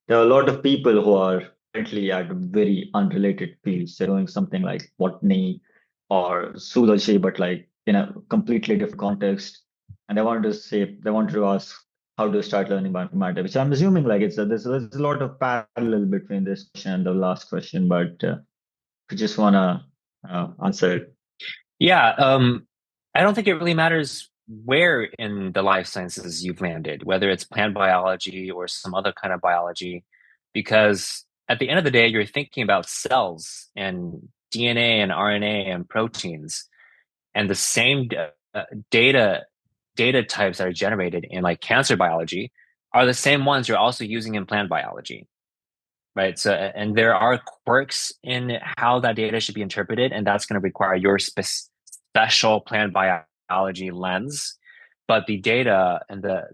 there are a lot of people who are currently at very unrelated fields. They're doing something like botany or zoology, but like in a completely different context. And they wanted to ask how to start learning bioinformatics, which I'm assuming like there's a lot of parallel between this question and the last question, but if you just want to answer it. Yeah. I don't think it really matters where in the life sciences you've landed, whether it's plant biology or some other kind of biology, because at the end of the day, you're thinking about cells and DNA and RNA and proteins, and the same data types that are generated in like cancer biology are the same ones you're also using in plant biology. right? So, and there are quirks in how that data should be interpreted, and that's going to require your special plant biology lens. But the data and the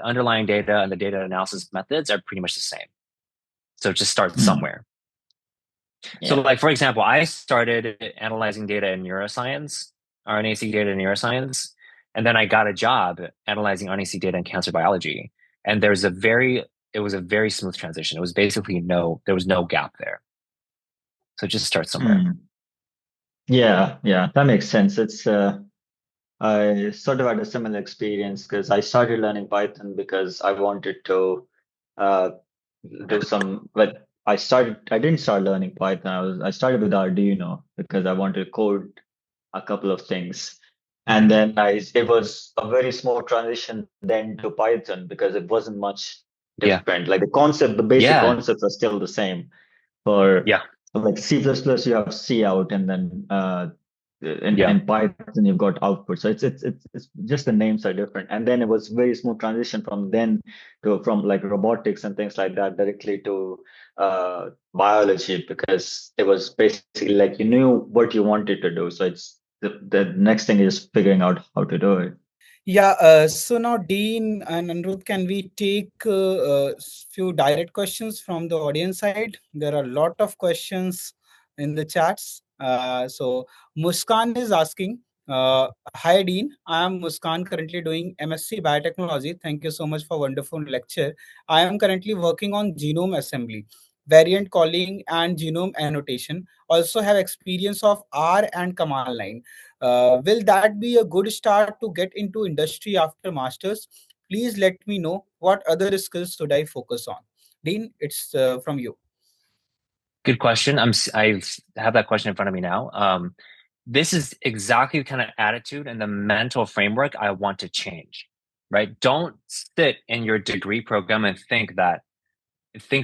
underlying data and the data analysis methods are pretty much the same. So just start somewhere. So, Yeah. like for example, I started analyzing data in neuroscience, RNA-seq data in neuroscience, and then I got a job analyzing RNA-seq data in cancer biology. And it was a very smooth transition. It was basically there was no gap there. So just start somewhere. Yeah, that makes sense. I sort of had a similar experience because I started learning Python because I wanted to uh, do some, but I didn't start learning Python. I started with Arduino because I wanted to code a couple of things. And then it was a very small transition then to Python because it wasn't much Yeah. different. Like the basic Yeah. concepts are still the same. For Yeah. like C++, you have C out, and then Yeah. in Python you've got output. So it's just the names are different. And then it was very smooth transition from like robotics and things like that directly to biology because it was basically like you knew what you wanted to do. So it's the next thing is figuring out how to do it. Yeah, so now Dean and Anirudh, can we take few direct questions from the audience side? There are a lot of questions in the chats. So Muskan is asking, hi Dean, I am Muskan, currently doing MSc Biotechnology. Thank you so much for wonderful lecture. I am currently working on genome assembly, variant calling and genome annotation. Also have experience of R and command line. Will that be a good start to get into industry after masters? Please let me know what other skills should I focus on. Dean, it's from you. Good question. I have that question in front of me now. This is exactly the kind of attitude and the mental framework I want to change, right? Don't sit in your degree program and think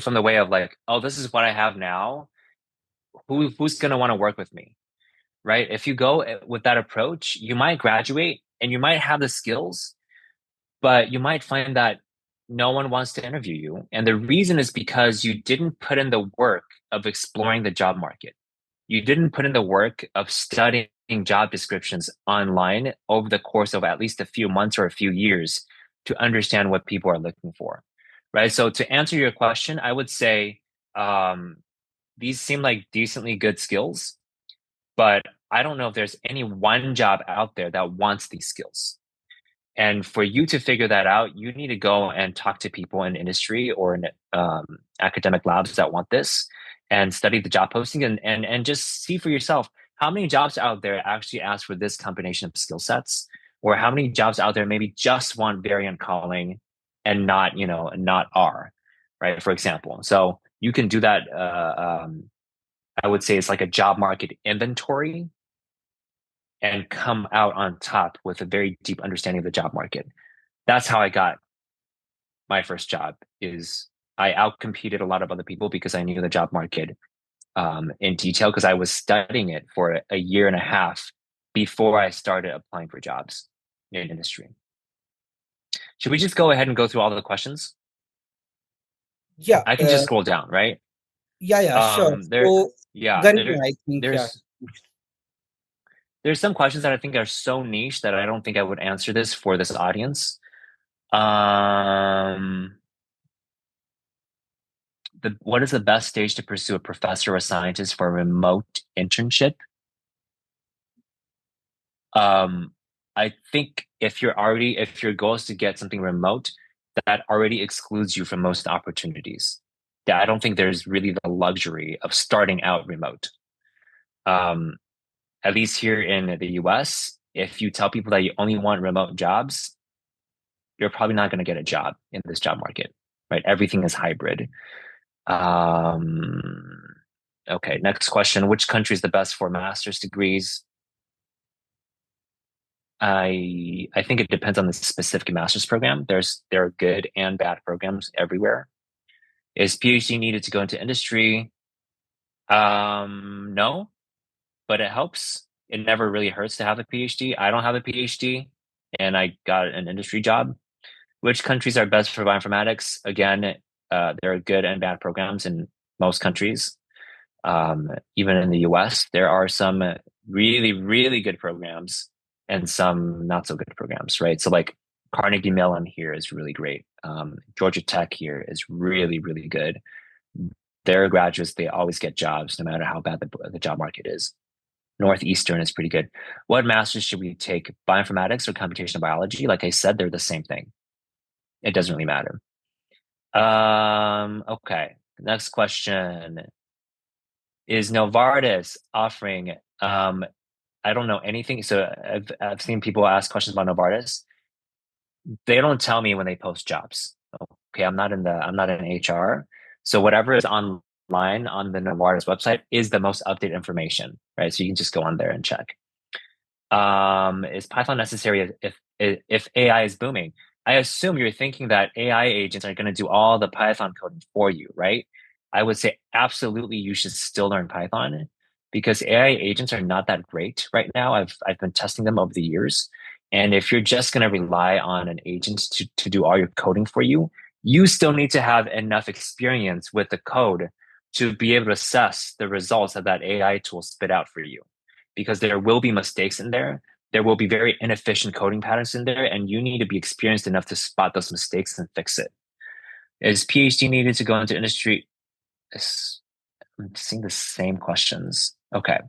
from the way of like, oh, this is what I have now. Who's going to want to work with me, right? If you go with that approach, you might graduate and you might have the skills, but you might find that no one wants to interview you. And the reason is because you didn't put in the work of exploring the job market. You didn't put in the work of studying job descriptions online over the course of at least a few months or a few years to understand what people are looking for, right? So to answer your question, I would say these seem like decently good skills, but I don't know if there's any one job out there that wants these skills. And for you to figure that out, you need to go and talk to people in industry or in academic labs that want this and study the job posting and just see for yourself how many jobs out there actually ask for this combination of skill sets, or how many jobs out there maybe just want variant calling and not R, right? For example. So you can do that. I would say it's like a job market inventory and come out on top with a very deep understanding of the job market. That's how I got my first job. Is I outcompeted a lot of other people because I knew the job market in detail because I was studying it for a year and a half before I started applying for jobs in industry. Should we just go ahead and go through all the questions? Yeah, I can just scroll down, right? yeah, sure. There, So, yeah, Garima, I think, yeah. There's some questions that I think are so niche that I don't think I would answer this for this audience. What is the best stage to pursue a professor or a scientist for a remote internship? I think if your goal is to get something remote, that already excludes you from most opportunities. I don't think there's really the luxury of starting out remote. At least here in the US, if you tell people that you only want remote jobs, you're probably not going to get a job in this job market, right? Everything is hybrid. Okay, next question. Which country is the best for master's degrees? I think it depends on the specific master's program. There are good and bad programs everywhere. Is PhD needed to go into industry? No, but it helps. It never really hurts to have a PhD. I don't have a PhD, and I got an industry job. Which countries are best for bioinformatics? Again, there are good and bad programs in most countries. Even in the US, there are some really, really good programs and some not so good programs, right? So like Carnegie Mellon here is really great. Georgia Tech here is really, really good. Their graduates, they always get jobs no matter how bad the job market is. Northeastern is pretty good. What masters should we take? Bioinformatics or computational biology? Like I said, they're the same thing. It doesn't really matter. Okay. Next question. Is Novartis offering I don't know anything. So I've seen people ask questions about Novartis. They don't tell me when they post jobs. Okay, I'm not in HR. So whatever is online on the Novartis website is the most updated information, right? So you can just go on there and check. Is Python necessary if AI is booming? I assume you're thinking that AI agents are going to do all the Python coding for you, right? I would say absolutely you should still learn Python because AI agents are not that great right now. I've been testing them over the years. And if you're just going to rely on an agent to do all your coding for you, you still need to have enough experience with the code to be able to assess the results that that AI tool spit out for you because there will be mistakes in there. There will be very inefficient coding patterns in there, and you need to be experienced enough to spot those mistakes and fix it. Is PhD needed to go into industry? I'm seeing the same questions. Okay.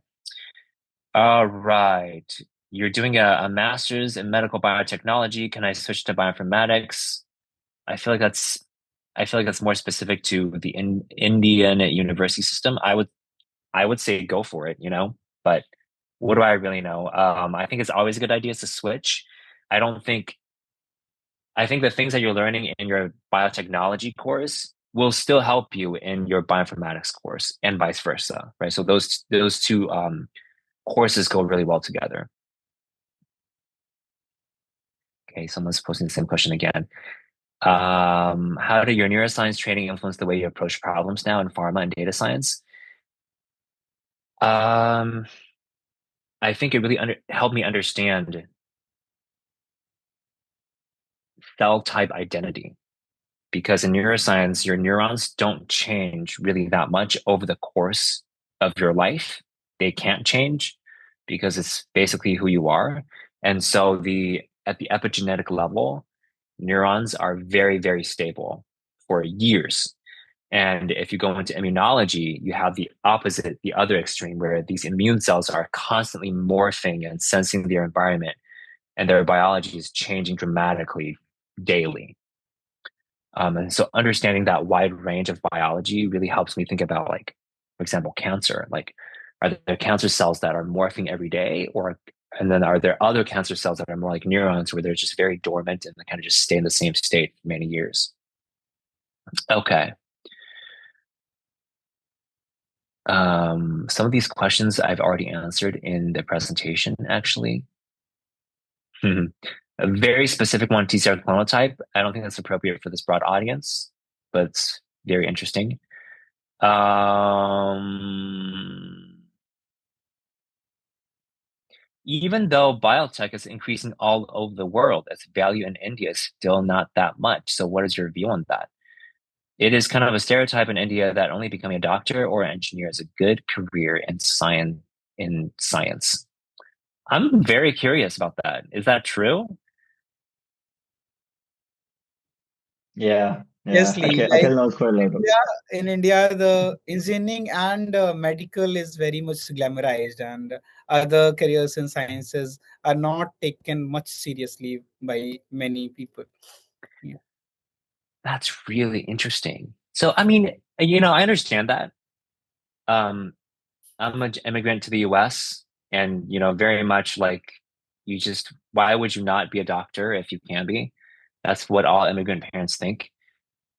All right. You're doing a master's in medical biotechnology. Can I switch to bioinformatics? I feel like that's more specific to the Indian university system. I would say go for it, but what do I really know? I think it's always a good idea to switch. I don't think, I think the things that you're learning in your biotechnology course will still help you in your bioinformatics course and vice versa, right? So those two courses go really well together. Okay, someone's posting the same question again. How do your neuroscience training influence the way you approach problems now in pharma and data science? I think it really helped me understand cell type identity because in neuroscience, your neurons don't change really that much over the course of your life. They can't change because it's basically who you are. And so at the epigenetic level, neurons are very, very stable for years. And if you go into immunology, you have the opposite, the other extreme, where these immune cells are constantly morphing and sensing their environment, and their biology is changing dramatically daily. And so understanding that wide range of biology really helps me think about, like, for example, cancer. Like, are there cancer cells that are morphing every day, and then are there other cancer cells that are more like neurons where they're just very dormant and they kind of just stay in the same state for many years? Okay. Some of these questions I've already answered in the presentation, actually. A very specific one, TCR clonotype. I don't think that's appropriate for this broad audience, but it's very interesting. Even though biotech is increasing all over the world, its value in India is still not that much. So what is your view on that? It is kind of a stereotype in India that only becoming a doctor or an engineer is a good career in science. I'm very curious about that. Is that true? Yeah, Yes, yeah. Lee. I can know quite a lot. In India, the engineering and medical is very much glamorized, and other careers in sciences are not taken much seriously by many people. Yeah. That's really interesting. So, I mean, I understand that. Um, I'm an immigrant to the US, and, very much like why would you not be a doctor if you can be? That's what all immigrant parents think.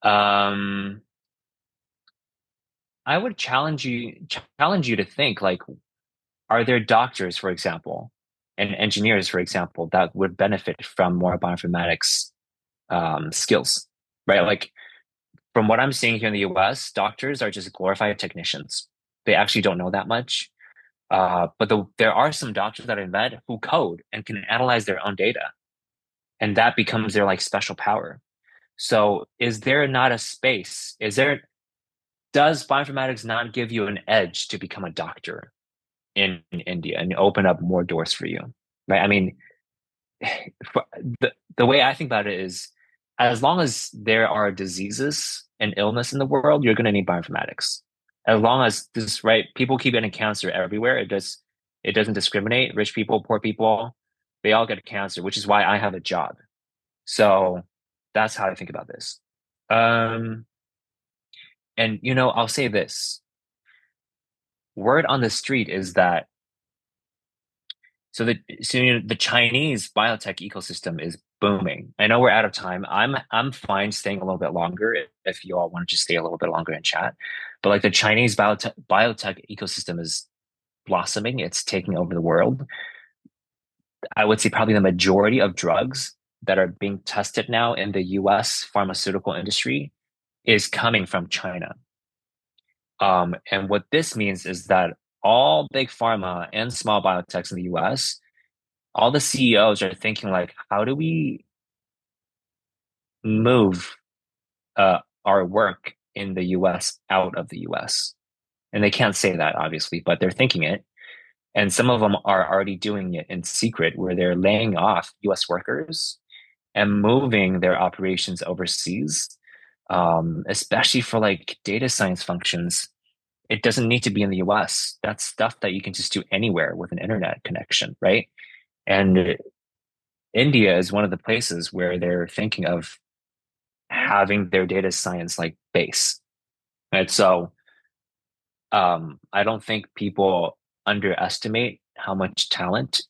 Um, I would challenge you to think, like, are there doctors, for example, and engineers, for example, that would benefit from more bioinformatics skills, right? Like, from what I'm seeing here in the US, doctors are just glorified technicians. They actually don't know that much. But there are some doctors that I met who code and can analyze their own data, and that becomes their like special power. So, is there not a space? Is there? does bioinformatics not give you an edge to become a doctor in India and open up more doors for you? Right? I mean, the way I think about it is, as long as there are diseases and illness in the world, you're going to need bioinformatics. As long as this, right, people keep getting cancer everywhere. It doesn't discriminate. Rich people, poor people, they all get cancer, which is why I have a job. So that's how I think about this. And I'll say this. Word on the street is that the Chinese biotech ecosystem is booming. I know we're out of time. I'm fine staying a little bit longer if you all want to just stay a little bit longer and chat. But like the Chinese biotech ecosystem is blossoming. It's taking over the world. I would say probably the majority of drugs that are being tested now in the US pharmaceutical industry is coming from China. And what this means is that all big pharma and small biotechs in the US, all the CEOs are thinking like, how do we move our work in the US out of the US? And they can't say that, obviously, but they're thinking it. And some of them are already doing it in secret, where they're laying off US workers and moving their operations overseas, especially for like data science functions. It doesn't need to be in the US. That's stuff that you can just do anywhere with an internet connection, right? And India is one of the places where they're thinking of having their data science like base. And so I don't think people underestimate how much talent,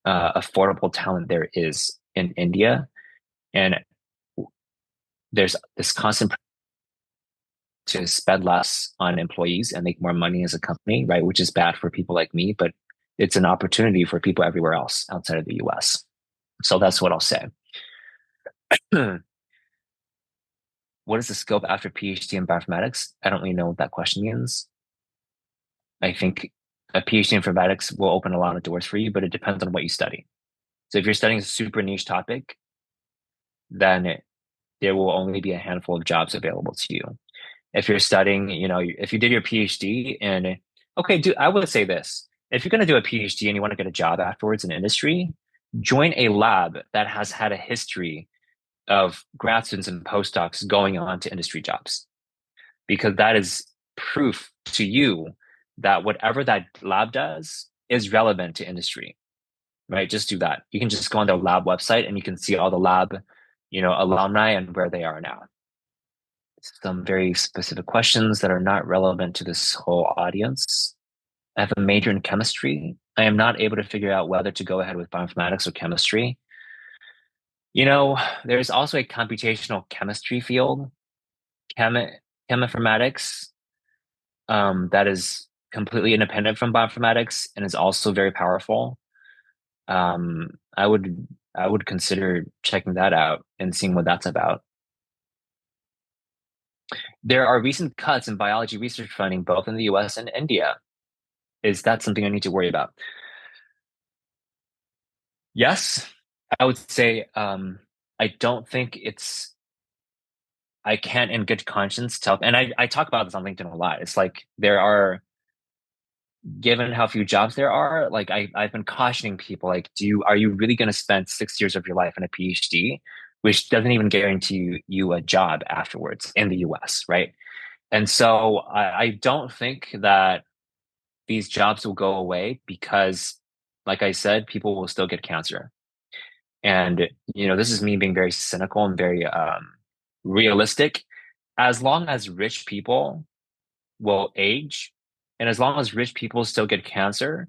affordable talent there is in India. And there's this constant to spend less on employees and make more money as a company, right? Which is bad for people like me, but it's an opportunity for people everywhere else outside of the US. So that's what I'll say. What is the scope after PhD in bioinformatics? I don't really know what that question means. I think a PhD in informatics will open a lot of doors for you, but it depends on what you study. So if you're studying a super niche topic, then there will only be a handful of jobs available to you. If you're studying, if you did your PhD and I would say this: if you're going to do a PhD and you want to get a job afterwards in industry, join a lab that has had a history of grad students and postdocs going on to industry jobs, because that is proof to you that whatever that lab does is relevant to industry, right? Just do that. You can just go on their lab website and you can see all the lab, alumni and where they are now. Some very specific questions that are not relevant to this whole audience. I have a major in chemistry. I am not able to figure out whether to go ahead with bioinformatics or chemistry. There's also a computational chemistry field, cheminformatics, that is completely independent from bioinformatics and is also very powerful. I would consider checking that out and seeing what that's about. There are recent cuts in biology research funding both in the US and India. Is that something I need to worry about? Yes, I would say I don't think I can't in good conscience tell, and I talk about this on LinkedIn a lot. It's like given how few jobs there are, like I've been cautioning people, like, are you really going to spend 6 years of your life in a PhD, which doesn't even guarantee you a job afterwards in the US, right? And so I don't think that these jobs will go away because, like I said, people will still get cancer. And, this is me being very cynical and very realistic. As long as rich people will age, and as long as rich people still get cancer,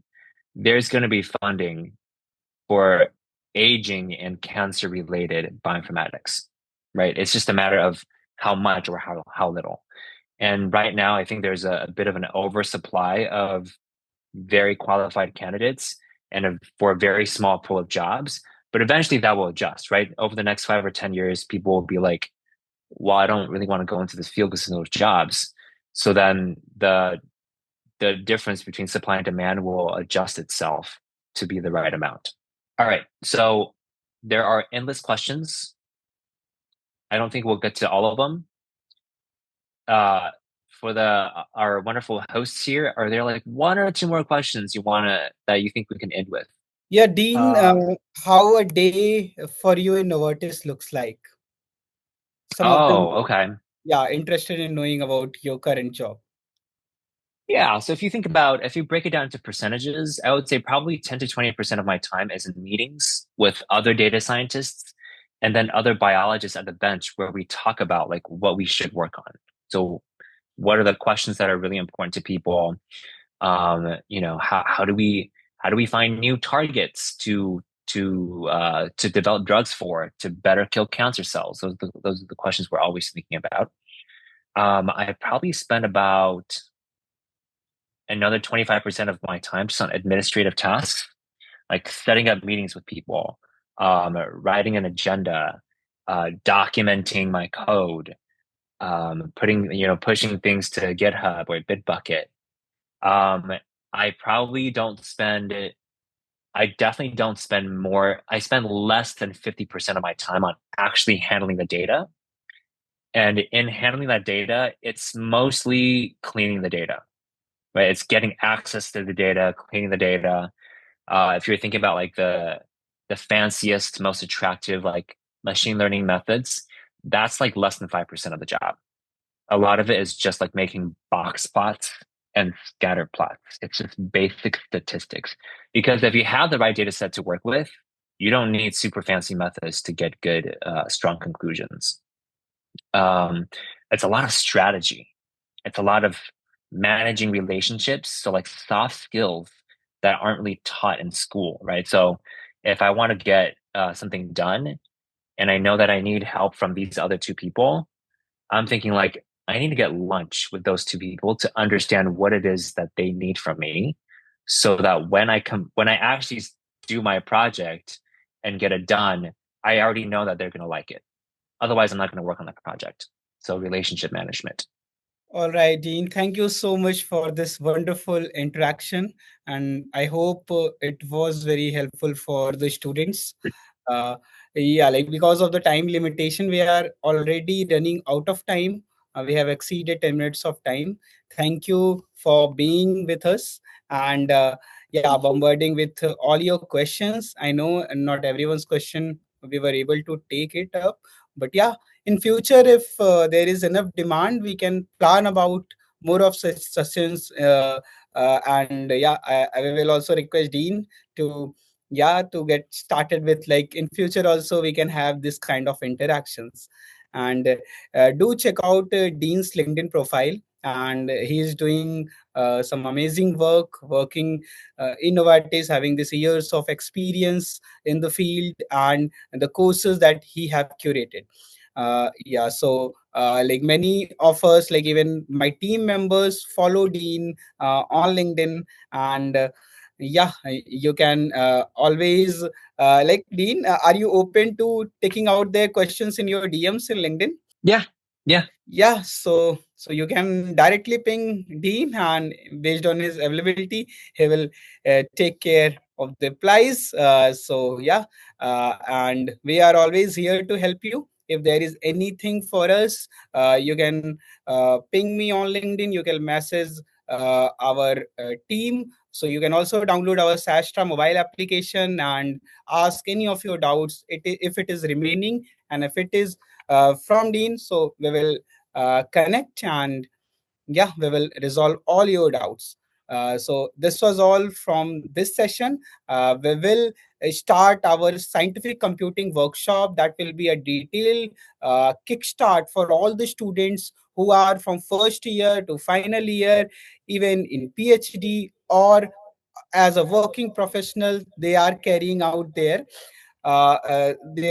there's going to be funding for aging and cancer related bioinformatics, right? It's just a matter of how much or how little. And right now, I think there's a bit of an oversupply of very qualified candidates and for a very small pool of jobs. But eventually that will adjust, right? Over the next 5 or 10 years, people will be like, well, I don't really want to go into this field because of those jobs. So then the difference between supply and demand will adjust itself to be the right amount. All right. So there are endless questions. I don't think we'll get to all of them. for the our wonderful hosts here, are there like one or two more questions that you think we can end with? Yeah, Dean, Uh, how a day for you in Novartis looks like? Some of them, Oh, okay. yeah, interested in knowing about your current job. Yeah, so if you break it down into percentages, I would say probably 10 to 20% of my time is in meetings with other data scientists and then other biologists at the bench where we talk about like what we should work on. So what are the questions that are really important to people? How do we find new targets to develop drugs for to better kill cancer cells? Those are the questions we're always thinking about. I probably spend about another 25% of my time just on administrative tasks, like setting up meetings with people, writing an agenda, documenting my code, pushing things to GitHub or Bitbucket. Um, I probably don't spend it. I definitely don't spend more. I spend less than 50% of my time on actually handling the data. And in handling that data, it's mostly cleaning the data, right? It's getting access to the data, cleaning the data. If you're thinking about like the fanciest, most attractive like machine learning methods, that's like less than 5% of the job. A lot of it is just like making box plots and scatter plots. It's just basic statistics. Because if you have the right data set to work with, you don't need super fancy methods to get good, strong conclusions. Um, it's a lot of strategy. It's a lot of managing relationships. So like soft skills that aren't really taught in school, right? So if I want to get something done and I know that I need help from these other two people, I'm thinking like I need to get lunch with those two people to understand what it is that they need from me, so that when I actually do my project and get it done, I already know that they're going to like it. Otherwise, I'm not going to work on the project. So relationship management. All right, Dean, thank you so much for this wonderful interaction. And I hope it was very helpful for the students. Uh, yeah, like because of the time limitation, we are already running out of time. We have exceeded 10 minutes of time. Thank you for being with us and yeah, bombarding with all your questions. I know not everyone's question we were able to take it up, but yeah, in future, if there is enough demand, we can plan about more of such sessions. And yeah, I will also request Dean to to get started with like in future also we can have this kind of interactions. And do check out Dean's LinkedIn profile. And he is doing some amazing work, working innovators, having this years of experience in the field and the courses that he have curated. Yeah, so like many of us, like even my team members follow Dean on LinkedIn. And yeah, you can always like Dean, are you open to taking out their questions in your DMs in LinkedIn? Yeah, yeah. Yeah, so you can directly ping Dean, and based on his availability, he will take care of the replies. So yeah, and we are always here to help you. If there is anything for us, you can ping me on LinkedIn. You can message our team. So you can also download our SciAstra mobile application and ask any of your doubts. If it is remaining, and if it is from Dean, so we will connect, and yeah, we will resolve all your doubts. So this was all from this session. We will start our scientific computing workshop. That will be a detailed kickstart for all the students who are from first year to final year, even in PhD or as a working professional they are carrying out their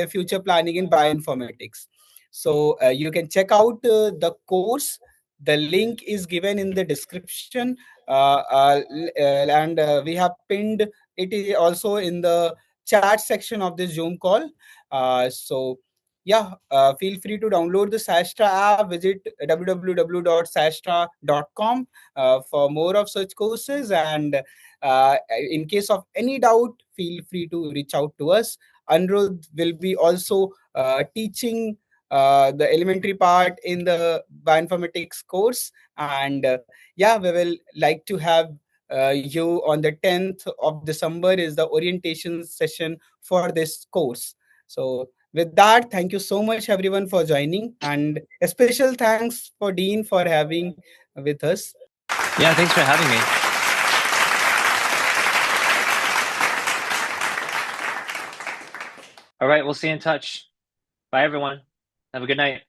future planning in bioinformatics. So you can check out the course. The link is given in the description, and we have pinned it is also in the chat section of this Zoom call. So yeah, feel free to download the SciAstra app. Visit www.sciastra.com for more of such courses. And in case of any doubt, feel free to reach out to us. Anirudh will be also teaching the elementary part in the bioinformatics course. And yeah, we will like to have you on the 10th of December is the orientation session for this course. So with that, thank you so much everyone for joining, and a special thanks for Dean for having with us. Yeah, thanks for having me. All right, we'll stay in touch. Bye, everyone. Have a good night.